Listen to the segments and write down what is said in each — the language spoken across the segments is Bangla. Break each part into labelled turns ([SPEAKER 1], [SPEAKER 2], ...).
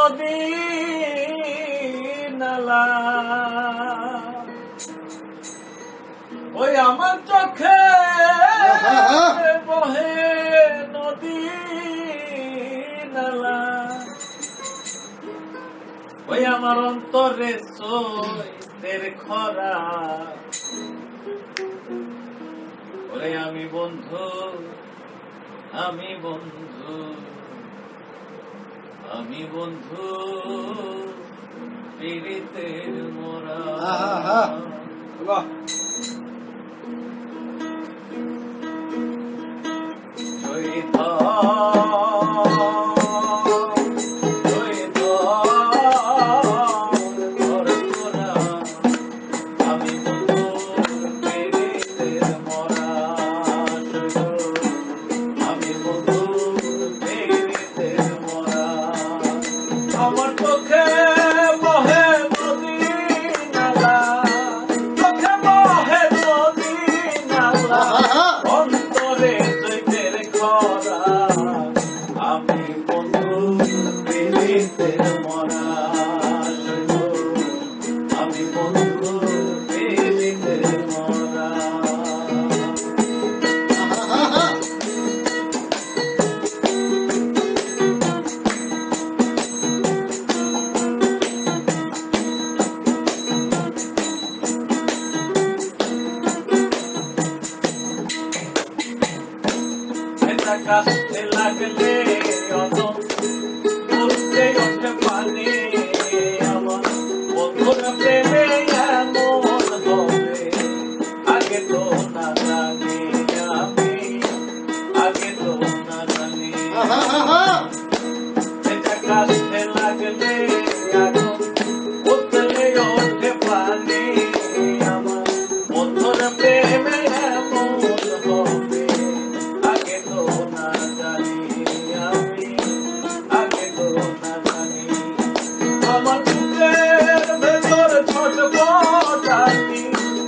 [SPEAKER 1] নদী নালা ওই আমার চোখে বহে নদী নালা ওই আমার অন্তরে সৈতের খরা ওরে আমি বন্ধু আমি বন্ধু আমি বন্ধু পীড়িতের মোরা আমার চোখে বহে নদী নালা চোখে বহে নদী নালা অন্তরে চৈতের খরা আমি বন্ধু পীড়িতের মরা আমি বন্ধু পীড়িতের মরা কাশতে লাগলে উঠতে উঠতে পানি আমার বন্ধুর প্রেমে এমন হবে আগে তো না জানি আমি আগে তো না জানি এটা কাশতে লাগলে উঠতে উঠতে পানি আমার বন্ধুর প্রেমে এমন হবে আগে তো না জানি আমি আগে তো না জানি আমার বুকের ভেতর ছটফটানি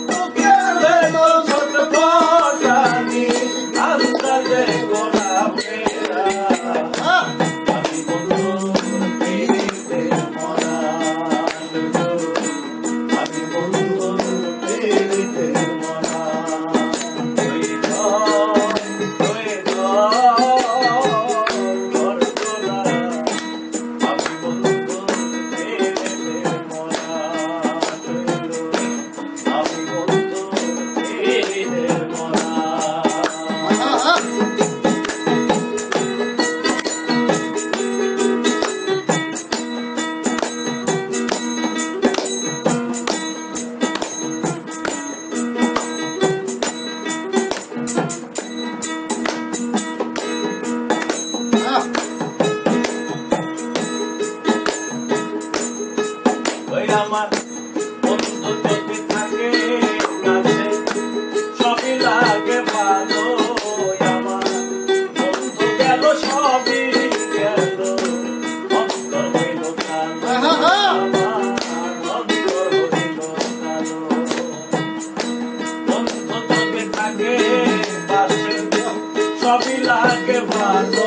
[SPEAKER 1] বুকের ভেতর ছটফটানি আস্তে গোলাপেরা আমি বন্ধু পীড়িতের মরা আমি বন্ধু পীড়িতের মরা আমার বন্ধু যদি থাকে কাছে সবই লাগে ভালো আমার বন্ধু গেল সবই গেল অন্তর হইল কালো আমার অন্তর হইল কালো বন্ধু যদি থাকে পাশে সবই লাগে ভালো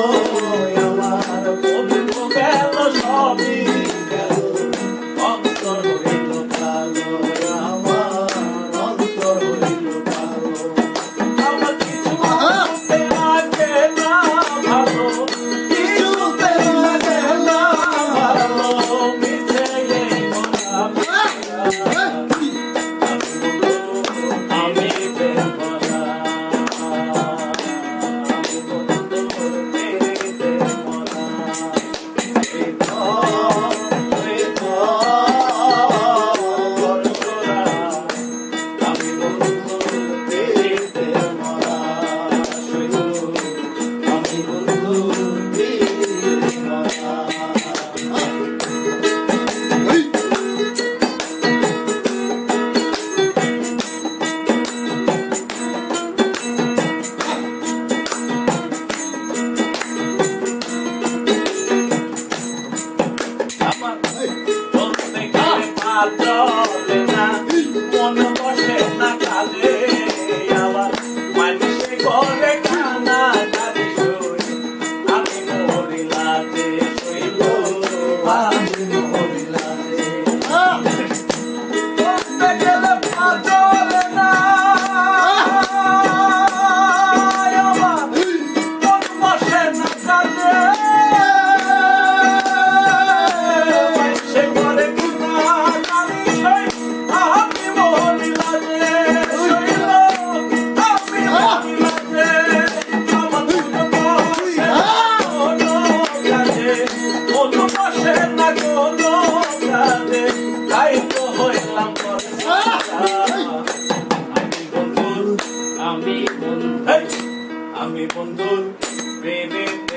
[SPEAKER 1] আমার বন্ধু গেল সবই গেল অন্তর হইল কালো আমার অন্তর হইল কালো আমার কিছুতে লাগে না ভালো কিছুতে লাগে না ভালো মিশে এই আমি বেমরা আমি বন্ধু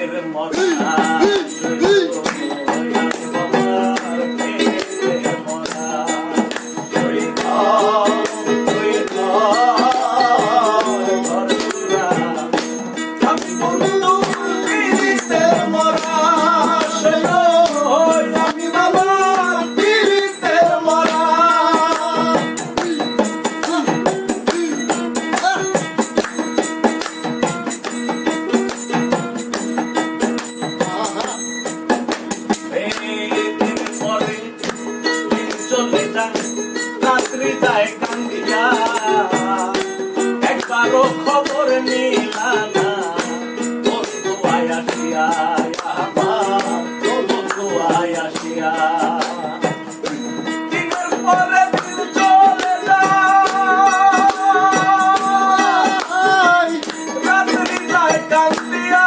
[SPEAKER 1] প্রেমের মরা রাত্রি যায় কান্দিয়া একবারও খবর নিলা না বন্ধু আয়াসিয়া আমার বন্ধু আয়াসিয়া দিনের পরে দিন চলে যায় রাত্রি যায় কান্দিয়া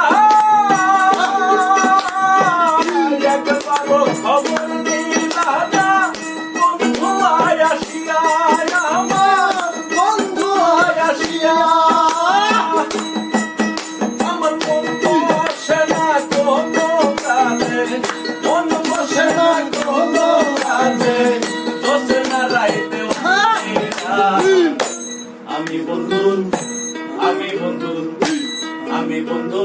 [SPEAKER 1] একবারও খবর নিলা না আমার মন বসে না কোনো কাজে মন বসে না কোনো কাজে বসে না রাইতে আমি বন্ধু আমি বন্ধু আমি বন্ধু